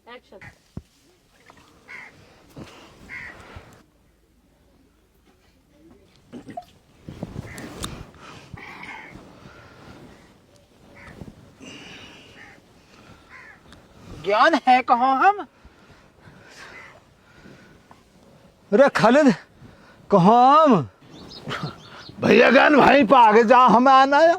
Action. ज्ञान है कहाँ हम? अरे खालिद कहाँ हम? भैया ज्ञान वहीं पर आगे जा, हमें आना है।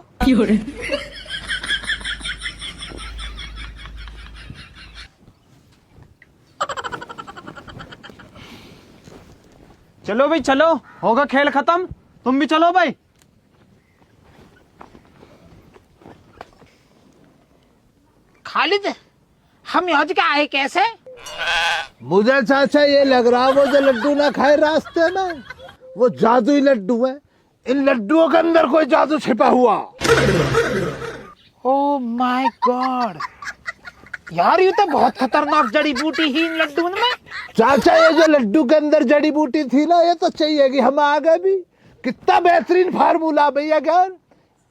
चलो भाई चलो, होगा खेल खत्म, तुम भी चलो भाई। खालिद हम यहाँ के आए कैसे? मुझे चाचा ये लग रहा वो जो लड्डू ना खाए रास्ते में, वो जादुई लड्डू है। इन लड्डुओं के अंदर कोई जादू छिपा हुआ। ओह माय गॉड यार, ये तो बहुत खतरनाक जड़ी बूटी ही इन लड्डू में। चाचा ये जो लड्डू के अंदर जड़ी बूटी थी ना, ये तो चाहिए कि हम आगे भी। कितना बेहतरीन फार्मूला भैया ज्ञान।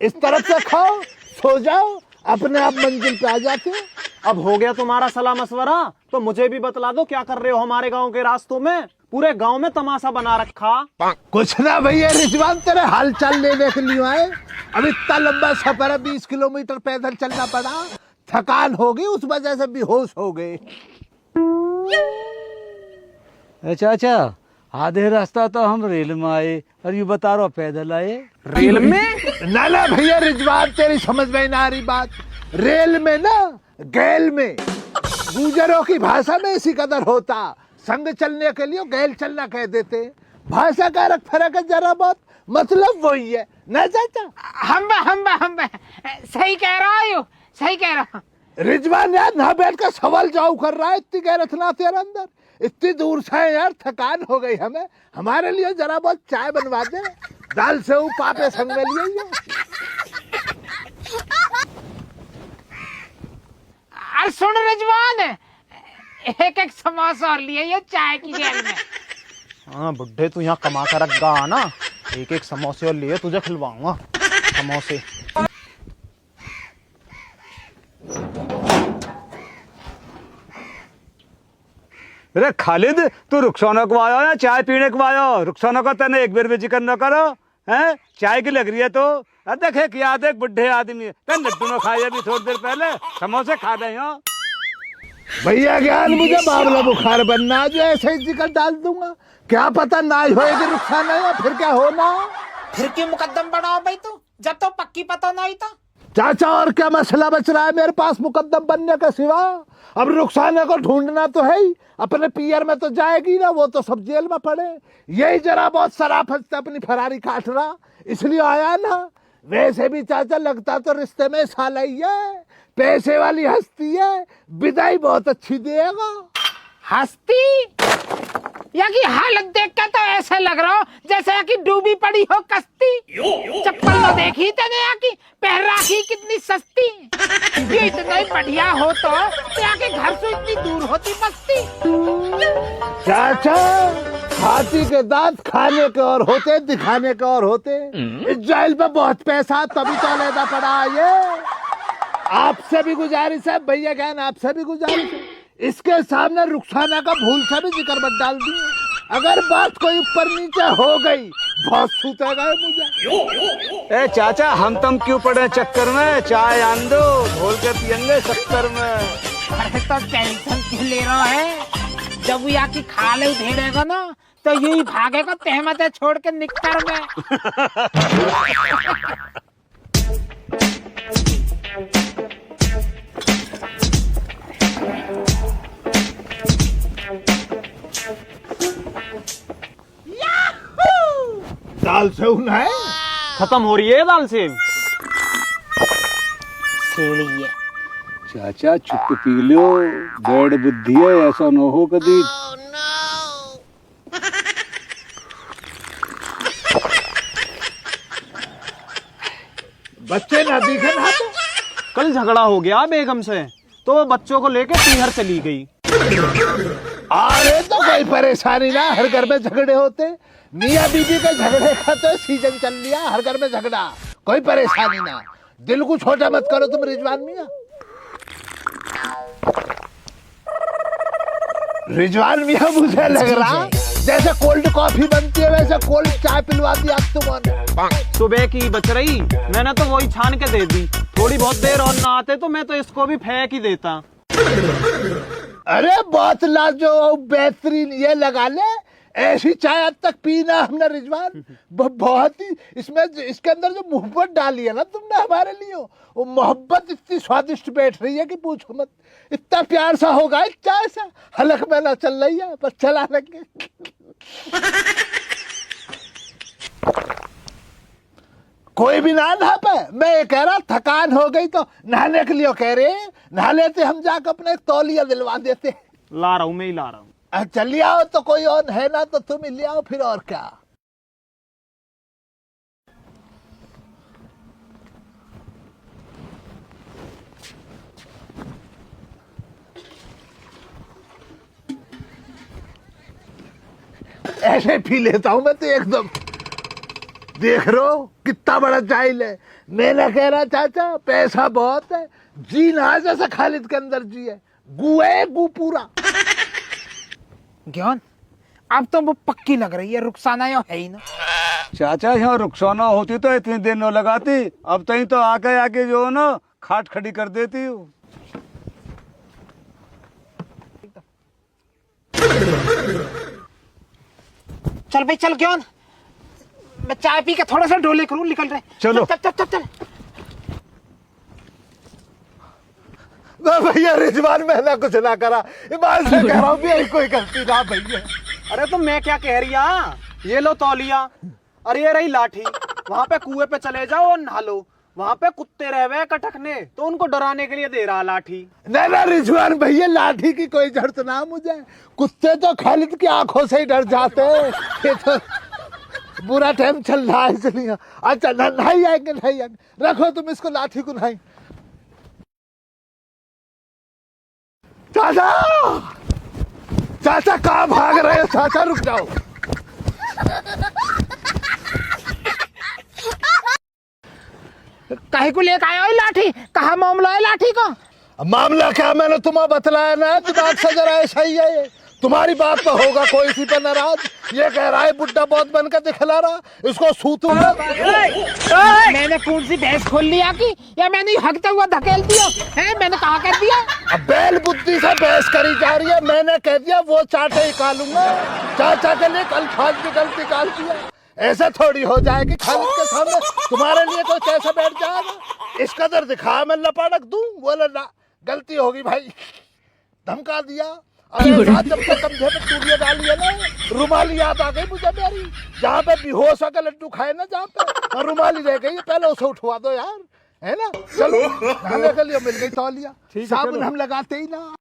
इस तरफ से खाओ, सो जाओ, अपने आप मंजिल पे आ जाते हो। अब हो गया तुम्हारा सलाह मशवरा, तो मुझे भी बतला दो क्या कर रहे हो हमारे गांव के रास्तों में। पूरे गांव में तमाशा बना रखा। कुछ ना भैया रिजवान, तेरे हाल चाल लेने के लिए आए। अब इतना लंबा सफर है, 20 किलोमीटर पैदल चलना पड़ा, थकान होगी, उस वजह से बेहोश हो गए। चाचा आधे रास्ता तो हम रेल में आए और यू बता रहा पैदल आए। रेल में? ना भैया रिजवान, तेरी समझ में ना आ रही बात। रेल में ना, गैल में। गुजरों की भाषा में इसी कदर होता। संग चलने के लिए गैल चलना कह देते। भाषा का फर्क है जरा बहुत, मतलब वही है ना चाचा। हम सही कह रहा हो, सही कह रहा। रिजवान यार ना बैठ कर सवाल जवाब कर रहा है। इतनी गैरत ना तेरे अंदर, इतनी दूर से है यार, थकान हो गई हमें। हमारे लिए जरा बहुत चाय बनवा दे, दाल से पापे संग में लिए। अरे सुन रिजवान, एक समोसा और लिए ये चाय की गैल में। हाँ बुड्ढे, तू यहाँ कमा कर रखा ना, एक समोसे और लिए तुझे खिलवाऊंगा समोसे। अरे खालिद तू रुखसाना को आया या चाय पीने को आया? रुखसाना को तेने एक बार भी जिक्र न करो है। चाय की लग रही है तो देखे क्या देख बुढ़े आदमी लड्डू न खाए अभी थोड़ी देर पहले, समोसे खा रहे हो। भैया ज्ञान मुझे बावला बुखार बनना, जो ऐसे ही जिक्र डाल दूंगा। क्या पता ना ही होएगी रुखसाना, या फिर क्या होना। फिर क्यों मुकद्दम बनाओ भाई तू, जब तो पक्की पता नहीं था। चाचा और क्या मसला बच रहा है मेरे पास मुकद्दम बनने के सिवा? अब रुखसाना को ढूंढना तो है ही, अपने पियर में तो जाएगी ना, वो तो सब जेल में पड़े। यही जरा बहुत शराफत से अपनी फरारी काट रहा, इसलिए आया ना। वैसे भी चाचा लगता तो रिश्ते में साला ही है, पैसे वाली हस्ती है, विदाई बहुत अच्छी देगा। हस्ती या की हालत देख के तो ऐसे लग रहा हो जैसे कि डूबी पड़ी हो कश्ती। चप्पल तो देखी तेने यहाँ की, पहन राखी कितनी सस्ती। ये इतना ही बढ़िया हो तो यहाँ के घर से इतनी दूर होती बस्ती। चाचा हाथी के दांत खाने के और होते, दिखाने के और होते। इस जेल में बहुत पैसा तभी तो लेना पड़ा ये। आपसे भी गुजारिश है भैया ज्ञान, आपसे भी गुजारिश है, इसके सामने रुखसाना का भूल से भी जिक्र मत डाल दिए। अगर बात कोई ऊपर नीचे हो गई, बहुत सूतेगा मुझे। ए चाचा हम तुम क्यों पड़े चक्कर में, चाय आन दो, घोल के पियेंगे 70 में। अरे तो टेंशन क्यों ले रहा है, जब वो यहाँ की खाले उधेड़ेगा ना तो यही भागेगा तहमत छोड़ के निकटर में। दाल से उन है खत्म हो रही है दाल से। सीढ़ी है चाचा चुप पी लो, बेड़ बुद्धि है, ऐसा न हो कभी। बच्चे ना दिखे ना तो। कल झगड़ा हो गया बेगम से, तो वो बच्चों को लेके पीहर चली गई। अरे तो कोई परेशानी ना, हर घर में झगड़े होते। मियाँ बीबी के झगड़े का तो सीजन चल लिया, हर घर में झगड़ा, कोई परेशानी ना। दिल को छोटा मत करो तुम रिजवान मियाँ। रिजवान मियाँ मुझे लग रहा जैसे कोल्ड कॉफी बनती है वैसे कोल्ड चाय पिलवा दी आप तुमने। सुबह की बच रही, मैंने तो वही छान के दे दी। थोड़ी बहुत देर और ना आते तो मैं तो इसको भी फेंक ही देता। अरे बहुत लाजवाब बेहतरीन, ये लगा ले, ऐसी चाय अब तक पी ना हमने रिजवान। बहुत ही इसमें इसके अंदर जो मोहब्बत डाली है ना तुमने हमारे लिए, वो मोहब्बत इतनी स्वादिष्ट बैठ रही है कि पूछो मत। इतना प्यार सा होगा इस चाय से, हलक में ना चल रही है, बस चला लेंगे। कोई भी ना नहा पाए। मैं ये कह रहा थकान हो गई तो नहाने के लिए कह रहे, नहा लेते हम, जाकर अपने एक तौलिया दिलवा देते। ला रहा हूँ, मैं ही ला रहा हूँ। चलिए आओ, तो कोई और है ना तो तुम ही ले आओ फिर, और क्या। ऐसे पी लेता हूं मैं तो एकदम। देख रहे हो कितना बड़ा जाइल है। मैंने कह रहा चाचा पैसा बहुत है, जी ना जैसा खालिद के अंदर जी है, गु है गु पूरा। ज्ञान अब तो वो पक्की लग रही है, रुखसाना यो है ही ना। चाचा यहाँ रुखसाना होती तो इतनी देर न लगाती, अब तो ही तो आके आके जो है ना खाट खड़ी कर देती हूँ। चल भाई चल ज्ञान, मैं चाय पी के थोड़ा सा डोले करूं, निकल रहे। चलो। चल चल चल चल। भैया रिजवान मैंने कुछ ना करा, ईमान से कह रहा हूँ भी कोई गलती ना भैया। अरे तो मैं क्या कह रही है, ये लो तौलिया, अरे ये रही लाठी, वहां पे कुएं पे चले जाओ और नहा लो। वहां पे कुत्ते रह हुए कटकने, तो उनको डराने के लिए दे रहा लाठी। नहीं ना रिजवान भैया, लाठी की कोई जरूरत ना मुझे, कुत्ते तो खालिद की आंखों से ही डर जाते हैं। ये तो बुरा टाइम चल रहा है इसलिए। अच्छा नहीं आएंगे, नहीं आएंगे, रखो तुम इसको, लाठी को नहीं। चाचा चाचा कहाँ भाग रहे हो चाचा, रुक जाओ। काहे को लेकर आए हो लाठी, कहा मामला है लाठी का? मामला क्या, मैंने तुम्हें बतलाया ना, दिमाग से जरा ऐसा ही है ये। तुम्हारी बात तो होगा कोई सी पे नाराज, ये कह रहा है बुड्ढा बहुत बनकर दिखला रहा, इसको सूतूंगा। मैंने कौन सी भैंस खोल लिया कि, या मैंने हकता हुआ धकेल दिया है? मैंने कहा कर दिया? अब बैल बुद्धि से बहस करी जा रही है, मैंने कह दिया वो चाटे निकालूंगा। चाचा के लिए अल्फाज भी गलत निकाल दिया, ऐसा थोड़ी हो जाएगी खालिद के सामने तुम्हारे लिए कोई कैसा बैठ जाएगा। इस कदर दिखा मैं लपाड़क दूं, बोला ना गलती होगी भाई, धमका दिया। अरे जब तक कंधे पे टूलियां डाली है ना, रुमाली याद आ गई मुझे मेरी, जहाँ पे बेहोश होकर लड्डू खाए ना, जहाँ पे रुमाली रह गई, पहले उसे उठवा दो यार, है ना। चलो नहाने के लिए मिल गई तौलिया, साबुन हम लगाते ही ना।